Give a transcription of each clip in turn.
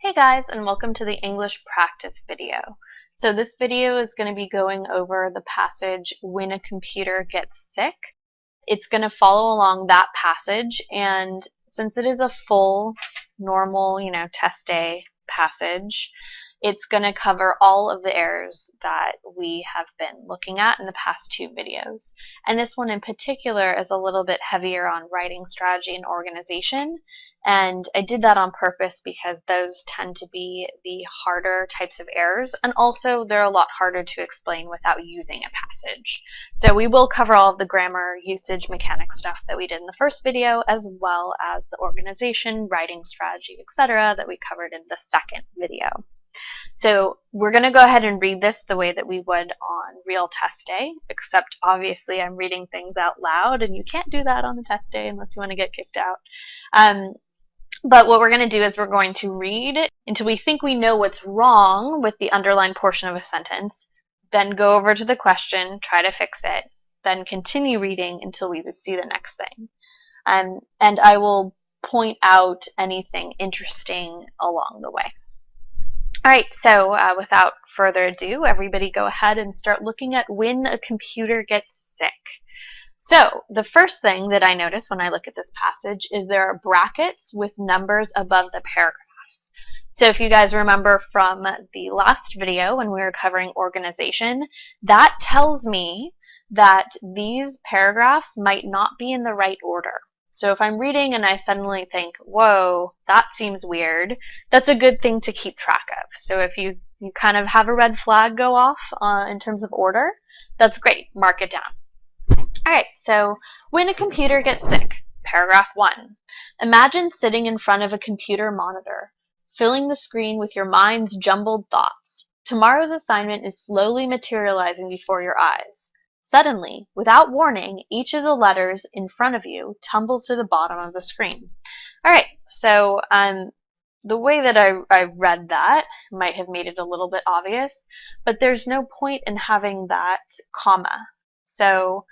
Hey guys, and welcome to the English practice video. So this video is going to be going over the passage When a Computer Gets Sick. It's going to follow along that passage, and since it is a full, normal, test day passage, it's going to cover all of the errors that we have been looking at in the past two videos. And this one in particular is a little bit heavier on writing strategy and organization. And I did that on purpose because those tend to be the harder types of errors, and also they're a lot harder to explain without using a passage. So we will cover all of the grammar, usage, mechanics stuff that we did in the first video, as well as the organization, writing strategy, etc. that we covered in the second video. So we're going to go ahead and read this the way that we would on real test day, except obviously I'm reading things out loud, and you can't do that on the test day unless you want to get kicked out. But what we're going to do is we're going to read until we think we know what's wrong with the underlined portion of a sentence, then go over to the question, try to fix it, then continue reading until we see the next thing. And I will point out anything interesting along the way. Alright, so without further ado, everybody go ahead and start looking at when a computer gets sick. So, the first thing that I notice when I look at this passage is there are brackets with numbers above the paragraphs. So if you guys remember from the last video when we were covering organization, that tells me that these paragraphs might not be in the right order. So if I'm reading and I suddenly think, whoa, that seems weird, that's a good thing to keep track of. So if you kind of have a red flag go off in terms of order, that's great. Mark it down. Alright, so when a computer gets sick, paragraph 1. Imagine sitting in front of a computer monitor, filling the screen with your mind's jumbled thoughts. Tomorrow's assignment is slowly materializing before your eyes. Suddenly, without warning, each of the letters in front of you tumbles to the bottom of the screen. Alright, so the way that I read that might have made it a little bit obvious, but there's no point in having that comma. So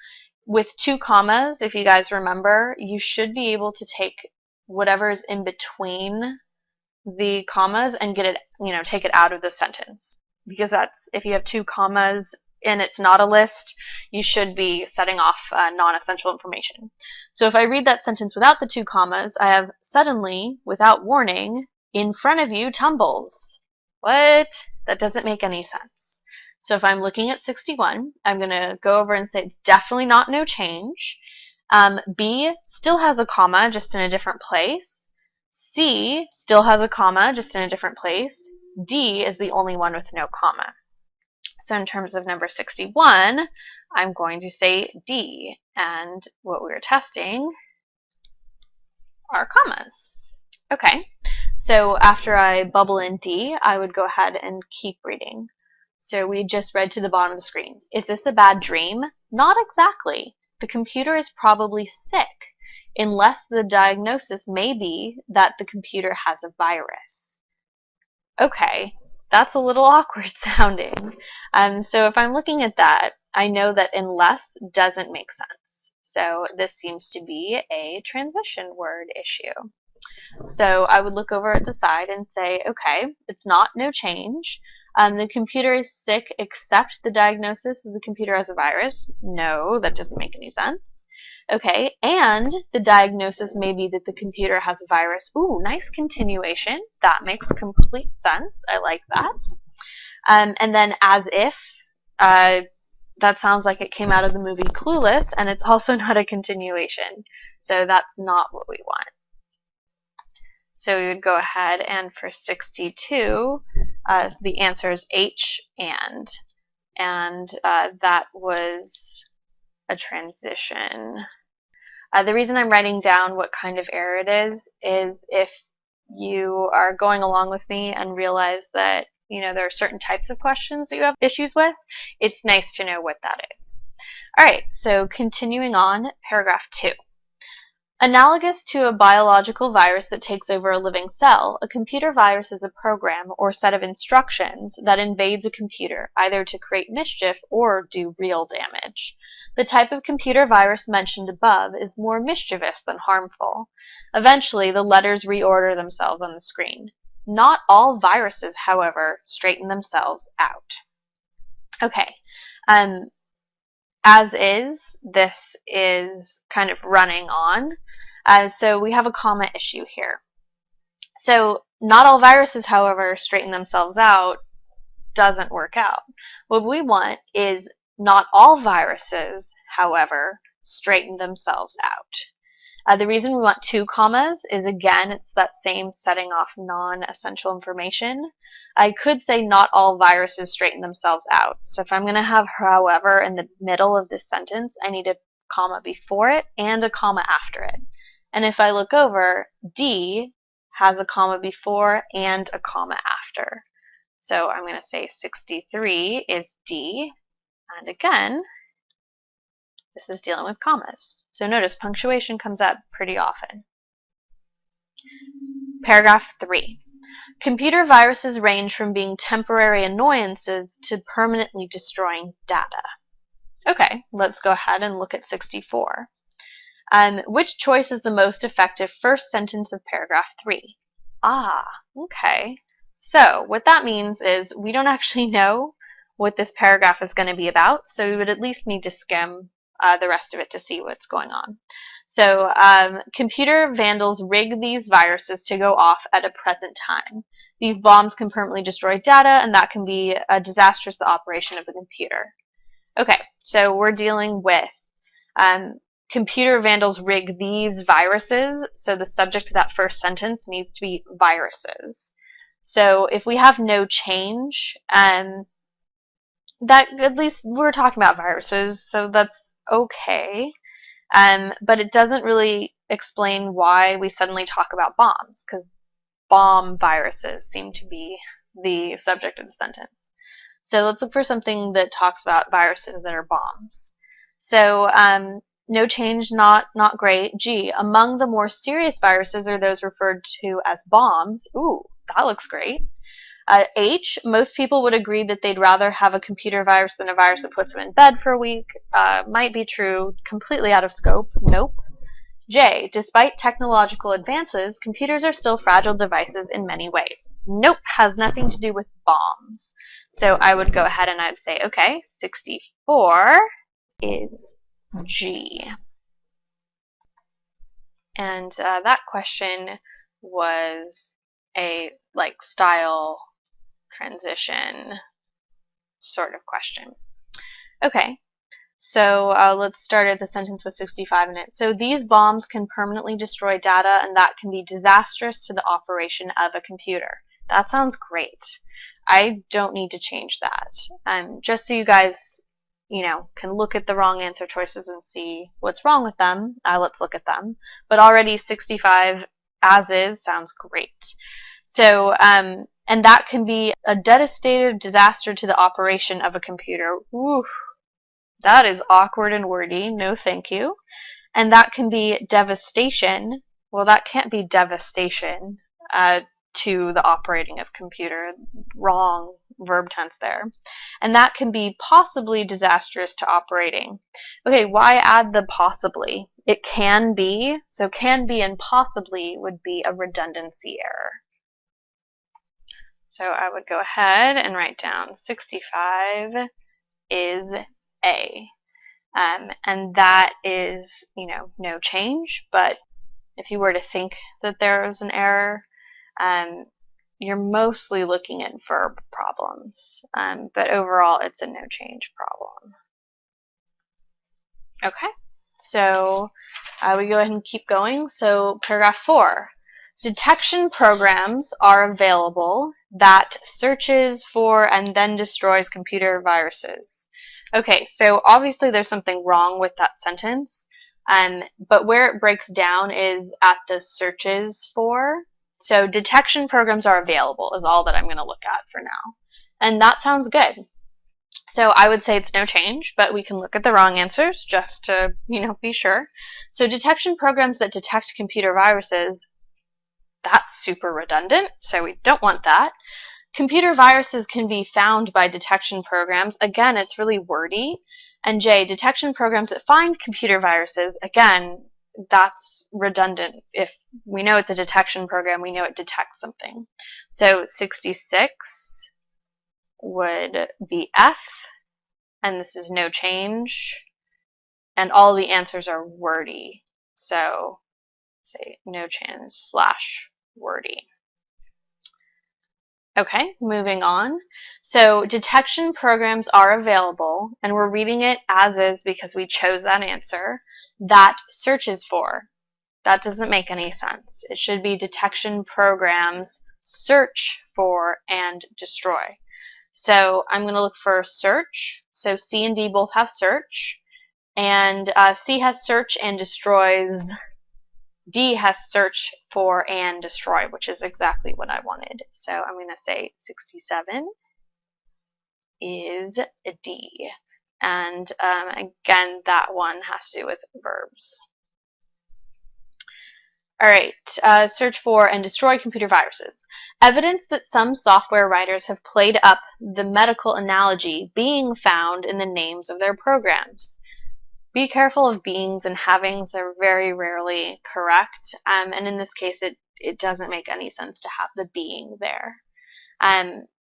with two commas, if you guys remember, you should be able to take whatever is in between the commas and get it, take it out of the sentence. Because that's, if you have two commas and it's not a list, you should be setting off non-essential information. So if I read that sentence without the two commas, I have suddenly, without warning, in front of you tumbles. What? That doesn't make any sense. So if I'm looking at 61, I'm going to go over and say definitely not no change. B still has a comma, just in a different place. C still has a comma, just in a different place. D is the only one with no comma. So in terms of number 61, I'm going to say D, and what we're testing are commas. Okay, so after I bubble in D, I would go ahead and keep reading. So we just read to the bottom of the screen. Is this a bad dream? Not exactly. The computer is probably sick, unless the diagnosis may be that the computer has a virus. Okay, that's a little awkward sounding. So if I'm looking at that, I know that unless doesn't make sense. So this seems to be a transition word issue. So I would look over at the side and say, okay, it's not no change. The computer is sick except the diagnosis of the computer has a virus. No, that doesn't make any sense. Okay, and the diagnosis may be that the computer has a virus. Ooh, nice continuation. That makes complete sense. I like that. And then as if, that sounds like it came out of the movie Clueless, and it's also not a continuation. So that's not what we want. So we would go ahead, and for 62, the answer is H, and that was a transition. The reason I'm writing down what kind of error it is if you are going along with me and realize that there are certain types of questions that you have issues with, it's nice to know what that is. Alright, so continuing on, paragraph 2. Analogous to a biological virus that takes over a living cell, a computer virus is a program or set of instructions that invades a computer, either to create mischief or do real damage. The type of computer virus mentioned above is more mischievous than harmful. Eventually, the letters reorder themselves on the screen. Not all viruses, however, straighten themselves out. Okay, as is, this is kind of running on. So we have a comma issue here. So not all viruses, however, straighten themselves out doesn't work out. What we want is not all viruses, however, straighten themselves out. The reason we want 2 commas is, again, it's that same setting off non-essential information. I could say not all viruses straighten themselves out. So if I'm going to have however in the middle of this sentence, I need a comma before it and a comma after it. And if I look over, D has a comma before and a comma after. So I'm going to say 63 is D, and again, this is dealing with commas. So notice punctuation comes up pretty often. Paragraph 3. Computer viruses range from being temporary annoyances to permanently destroying data. Okay, let's go ahead and look at 64. Which choice is the most effective first sentence of paragraph 3? Okay. So what that means is we don't actually know what this paragraph is going to be about, so we would at least need to skim the rest of it to see what's going on. So computer vandals rig these viruses to go off at a present time. These bombs can permanently destroy data, and that can be disastrous to the operation of the computer. Okay, so we're dealing with computer vandals rig these viruses, so the subject of that first sentence needs to be viruses. So if we have no change, that at least we're talking about viruses, so that's okay. But it doesn't really explain why we suddenly talk about bombs, because bomb viruses seem to be the subject of the sentence. So let's look for something that talks about viruses that are bombs. So no change, not great. G, among the more serious viruses are those referred to as bombs. Ooh, that looks great. H, most people would agree that they'd rather have a computer virus than a virus that puts them in bed for a week. Might be true, completely out of scope. Nope. J, despite technological advances, computers are still fragile devices in many ways. Nope, has nothing to do with bombs. So I would go ahead and I'd say, okay, 64 is G. And that question was a style transition sort of question. Okay, so let's start at the sentence with 65 in it. So these bombs can permanently destroy data, and that can be disastrous to the operation of a computer. That sounds great. I don't need to change that. Just so you guys, can look at the wrong answer choices and see what's wrong with them, let's look at them. But already 65 as is sounds great. So, and that can be a devastating disaster to the operation of a computer. Woof. That is awkward and wordy. No thank you. And that can be devastation. Well, that can't be devastation to the operating of computer. Wrong verb tense there. And that can be possibly disastrous to operating. Okay, why add the possibly? It can be. So can be and possibly would be a redundancy error. So I would go ahead and write down 65 is A. And that is, no change. But if you were to think that there was an error, you're mostly looking at verb problems. But overall, it's a no change problem. Okay, so we go ahead and keep going. So paragraph 4. Detection programs are available that searches for and then destroys computer viruses. Okay, so obviously there's something wrong with that sentence, but where it breaks down is at the searches for. So detection programs are available is all that I'm going to look at for now. And that sounds good. So I would say it's no change, but we can look at the wrong answers just to, be sure. So detection programs that detect computer viruses, that's super redundant, so we don't want that. Computer viruses can be found by detection programs. Again, it's really wordy. And J, detection programs that find computer viruses, again, that's redundant if we know it's a detection program. We know it detects something. So 66 would be F, and this is no change. And all the answers are wordy. So say no change / wordy. Okay, moving on. So detection programs are available, and we're reading it as is because we chose that answer, that searches for. That doesn't make any sense. It should be detection programs search for and destroy. So I'm going to look for search. So C and D both have search, and C has search and destroys. D has search for and destroy, which is exactly what I wanted. So I'm going to say 67 is D. And again, that one has to do with verbs. All right, search for and destroy computer viruses. Evidence that some software writers have played up the medical analogy being found in the names of their programs. Be careful of beings and havings. They're very rarely correct. And in this case, it doesn't make any sense to have the being there.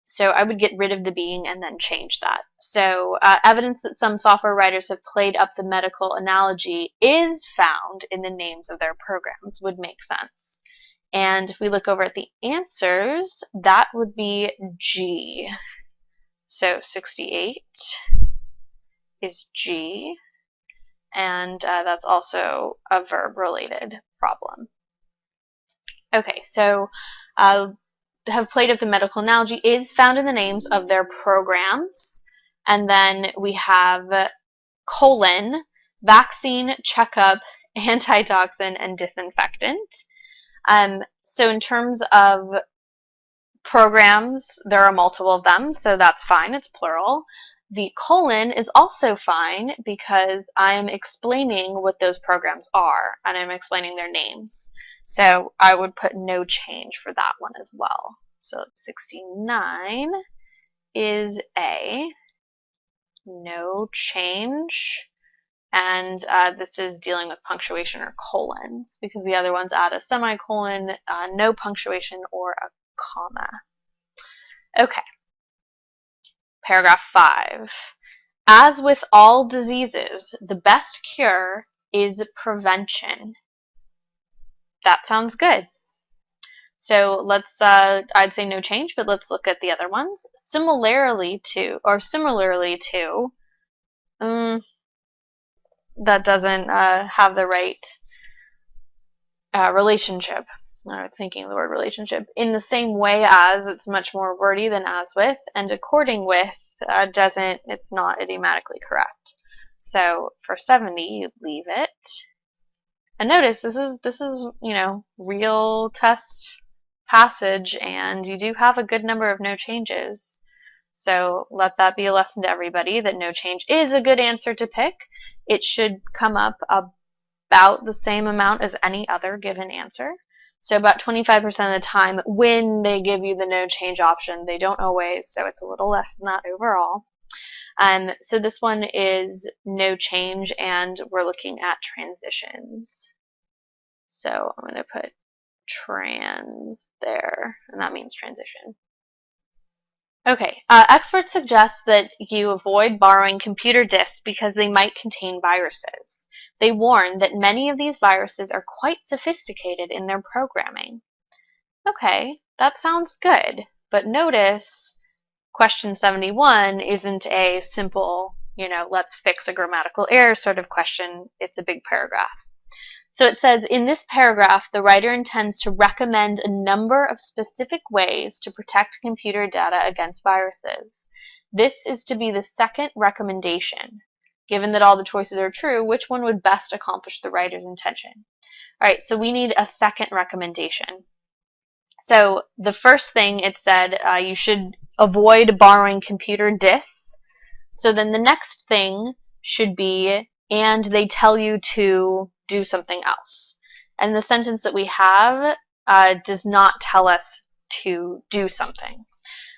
So I would get rid of the being and then change that. So evidence that some software writers have played up the medical analogy is found in the names of their programs would make sense. And if we look over at the answers, that would be G. So 68 is G. And that's also a verb-related problem. Okay, so have played up the medical analogy is found in the names of their programs. And then we have colon, vaccine, checkup, antitoxin, and disinfectant. So in terms of programs, there are multiple of them, so that's fine, it's plural. The colon is also fine because I'm explaining what those programs are, and I'm explaining their names. So I would put no change for that one as well. So 69 is A, no change. And this is dealing with punctuation or colons, because the other ones add a semicolon, no punctuation, or a comma. Okay. Paragraph 5. As with all diseases, the best cure is prevention. That sounds good. So let's, I'd say no change, but let's look at the other ones. Similarly to, that doesn't have the right relationship. I'm thinking of the word relationship. In the same way as, it's much more wordy than as with, and according with doesn't, it's not idiomatically correct. So for 70, you leave it. And notice this is real test passage, and you do have a good number of no changes. So let that be a lesson to everybody that no change is a good answer to pick. It should come up about the same amount as any other given answer. So about 25% of the time when they give you the no change option, they don't always, so it's a little less than that overall. So this one is no change, and we're looking at transitions. So I'm going to put trans there, and that means transition. Okay, experts suggest that you avoid borrowing computer disks because they might contain viruses. They warn that many of these viruses are quite sophisticated in their programming. Okay, that sounds good, but notice question 71 isn't a simple, let's fix a grammatical error sort of question. It's a big paragraph. So it says, in this paragraph, the writer intends to recommend a number of specific ways to protect computer data against viruses. This is to be the second recommendation. Given that all the choices are true, which one would best accomplish the writer's intention? All right, so we need a second recommendation. So the first thing it said, you should avoid borrowing computer disks. So then the next thing should be, and they tell you to do something else. And the sentence that we have does not tell us to do something.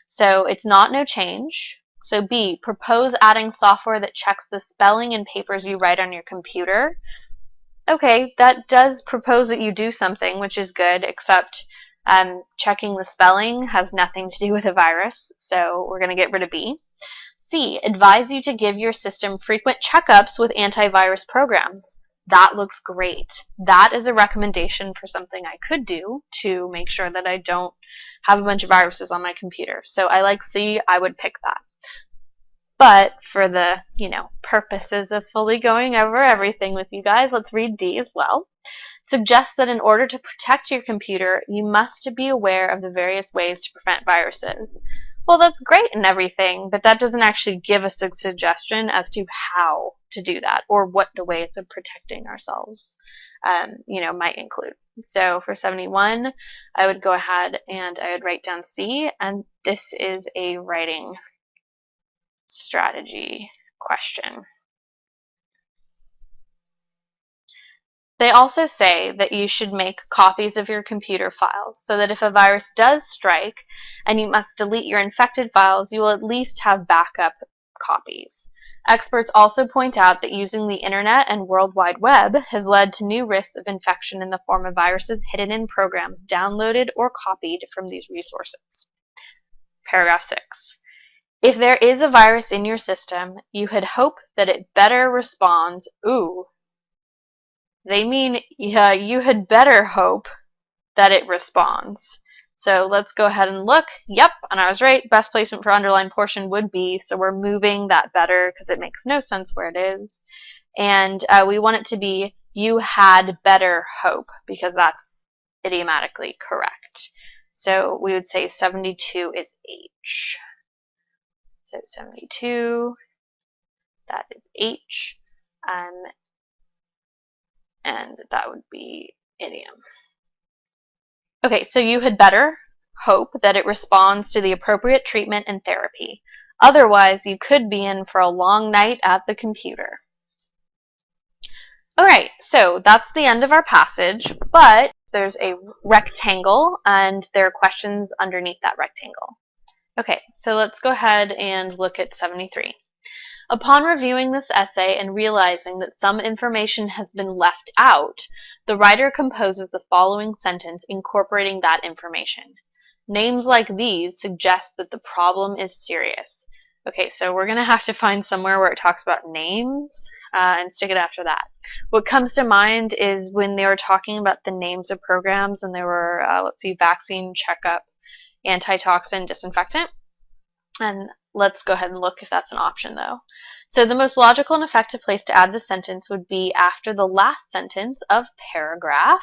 So it's not no change. So B, propose adding software that checks the spelling and papers you write on your computer. Okay, that does propose that you do something, which is good, except checking the spelling has nothing to do with a virus, so we're going to get rid of B. C, advise you to give your system frequent checkups with antivirus programs. That looks great. That is a recommendation for something I could do to make sure that I don't have a bunch of viruses on my computer. So I like C, I would pick that. But for the, purposes of fully going over everything with you guys, let's read D as well. Suggests that in order to protect your computer, you must be aware of the various ways to prevent viruses. Well, that's great and everything, but that doesn't actually give us a suggestion as to how to do that or what the ways of protecting ourselves, might include. So for 71, I would go ahead and I would write down C, and this is a writing strategy question. They also say that you should make copies of your computer files so that if a virus does strike and you must delete your infected files, you will at least have backup copies. Experts also point out that using the internet and World Wide Web has led to new risks of infection in the form of viruses hidden in programs downloaded or copied from these resources. Paragraph 6. If there is a virus in your system, you had hoped that it better responds. Ooh. They mean you had better hope that it responds. So let's go ahead and look. Yep, and I was right. Best placement for underlined portion would be, so we're moving that better because it makes no sense where it is. And we want it to be you had better hope because that's idiomatically correct. So we would say 72 is H. So 72, that is H. And that would be idiom. Okay, so you had better hope that it responds to the appropriate treatment and therapy. Otherwise, you could be in for a long night at the computer. Alright, so that's the end of our passage, but there's a rectangle and there are questions underneath that rectangle. Okay, so let's go ahead and look at 73. Upon reviewing this essay and realizing that some information has been left out, the writer composes the following sentence incorporating that information. Names like these suggest that the problem is serious. Okay, so we're going to have to find somewhere where it talks about names and stick it after that. What comes to mind is when they were talking about the names of programs and there were, vaccine, checkup, antitoxin, disinfectant. And let's go ahead and look if that's an option though. So the most logical and effective place to add the sentence would be after the last sentence of paragraph.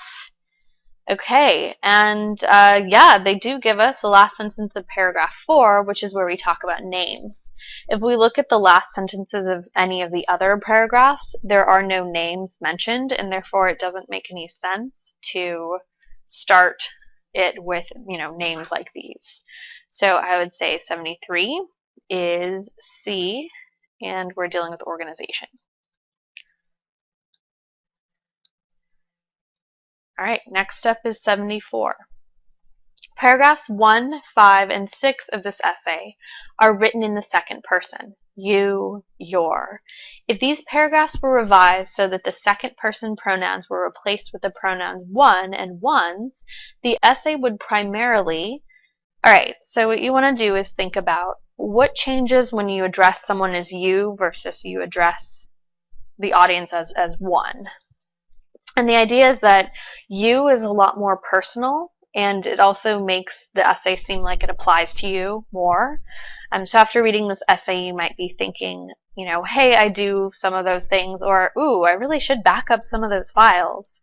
Okay, and they do give us the last sentence of paragraph 4, which is where we talk about names. If we look at the last sentences of any of the other paragraphs, there are no names mentioned, and therefore it doesn't make any sense to start it with, names like these. So I would say 73 is C, and we're dealing with organization. All right, next up is 74. Paragraphs 1, 5, and 6 of this essay are written in the second person. You, your. If these paragraphs were revised so that the second person pronouns were replaced with the pronouns one and ones, the essay would primarily... Alright, so what you want to do is think about what changes when you address someone as you versus you address the audience as one. And the idea is that you is a lot more personal, and it also makes the essay seem like it applies to you more. So after reading this essay, you might be thinking, hey, I do some of those things, or, ooh, I really should back up some of those files.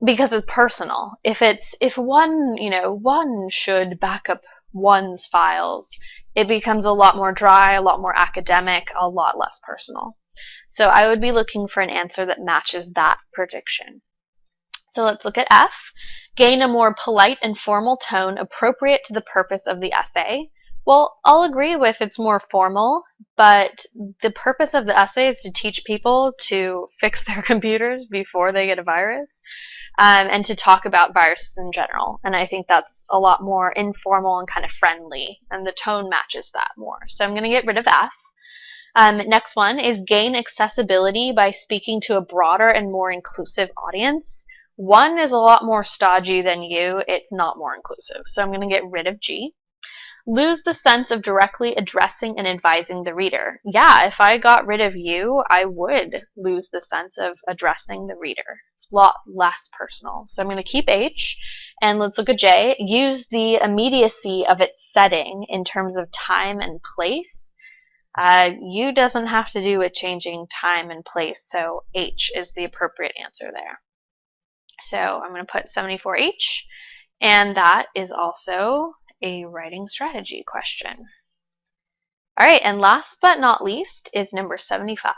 Because it's personal. If one should back up one's files, it becomes a lot more dry, a lot more academic, a lot less personal. So I would be looking for an answer that matches that prediction. So let's look at F. Gain a more polite and formal tone appropriate to the purpose of the essay. Well, I'll agree with it's more formal, but the purpose of the essay is to teach people to fix their computers before they get a virus, and to talk about viruses in general. And I think that's a lot more informal and kind of friendly, and the tone matches that more. So I'm going to get rid of F. Next one is gain accessibility by speaking to a broader and more inclusive audience. One is a lot more stodgy than you. It's not more inclusive. So I'm going to get rid of G. Lose the sense of directly addressing and advising the reader. Yeah, if I got rid of you, I would lose the sense of addressing the reader. It's a lot less personal. So I'm going to keep H, and let's look at J. Use the immediacy of its setting in terms of time and place. U doesn't have to do with changing time and place, so H is the appropriate answer there. So I'm going to put 74H, and that is also a writing strategy question. All right, and last but not least is number 75.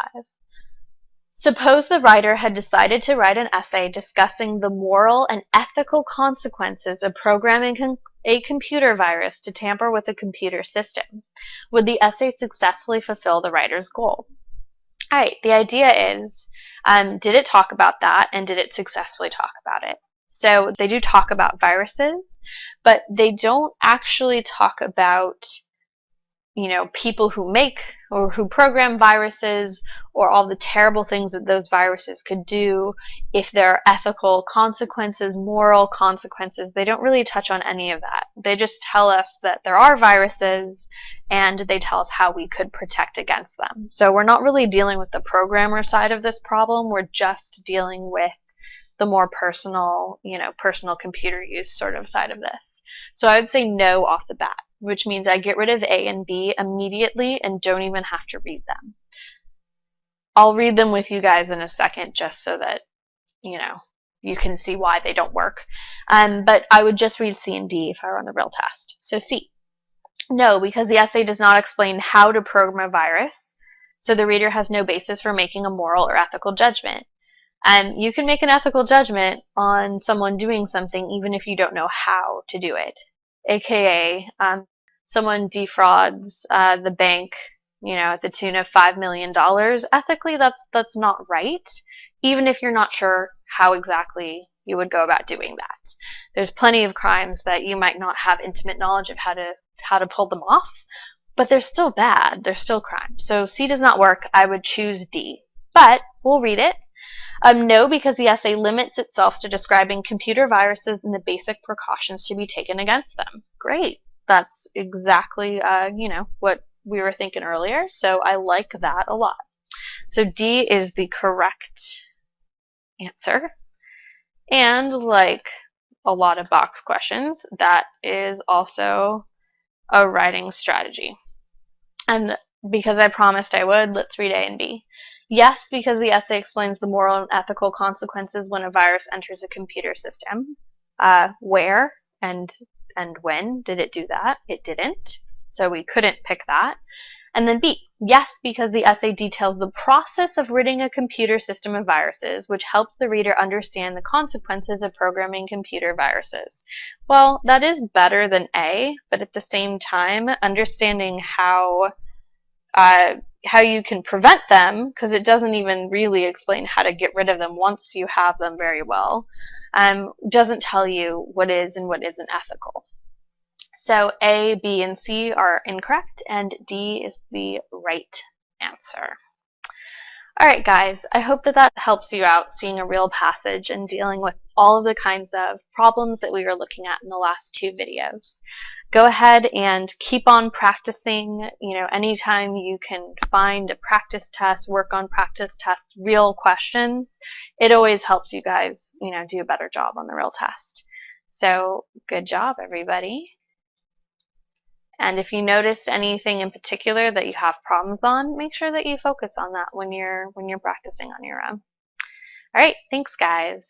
Suppose the writer had decided to write an essay discussing the moral and ethical consequences of programming a computer virus to tamper with a computer system. Would the essay successfully fulfill the writer's goal? All right, the idea is, did it talk about that, and did it successfully talk about it? So they do talk about viruses, but they don't actually talk about, people who make or who program viruses, or all the terrible things that those viruses could do, if there are ethical consequences, moral consequences. They don't really touch on any of that. They just tell us that there are viruses, and they tell us how we could protect against them. So we're not really dealing with the programmer side of this problem. We're just dealing with the more personal, personal computer use sort of side of this. So I would say no off the bat, which means I get rid of A and B immediately and don't even have to read them. I'll read them with you guys in a second just so that, you can see why they don't work. But I would just read C and D if I were on the real test. So C. No, because the essay does not explain how to program a virus, so the reader has no basis for making a moral or ethical judgment. And you can make an ethical judgment on someone doing something even if you don't know how to do it. AKA, someone defrauds the bank, at the tune of $5 million. Ethically, that's not right, even if you're not sure how exactly you would go about doing that. There's plenty of crimes that you might not have intimate knowledge of how to pull them off, but they're still bad. They're still crimes. So C does not work. I would choose D, but we'll read it. No, because the essay limits itself to describing computer viruses and the basic precautions to be taken against them. Great. That's exactly, what we were thinking earlier, so I like that a lot. So D is the correct answer. And like a lot of box questions, that is also a writing strategy. And because I promised I would, let's read A and B. Yes, because the essay explains the moral and ethical consequences when a virus enters a computer system. Where and when did it do that? It didn't, so we couldn't pick that. And then B, yes, because the essay details the process of ridding a computer system of viruses, which helps the reader understand the consequences of programming computer viruses. Well, that is better than A, but at the same time, understanding how you can prevent them, because it doesn't even really explain how to get rid of them once you have them very well, doesn't tell you what is and what isn't ethical. So A, B, and C are incorrect, and D is the right answer. Alright guys, I hope that helps you out seeing a real passage and dealing with all of the kinds of problems that we were looking at in the last two videos. Go ahead and keep on practicing. Anytime you can find a practice test, work on practice tests, real questions, it always helps you guys, do a better job on the real test. So good job, everybody. And if you noticed anything in particular that you have problems on, make sure that you focus on that when you're practicing on your own. All right, thanks guys.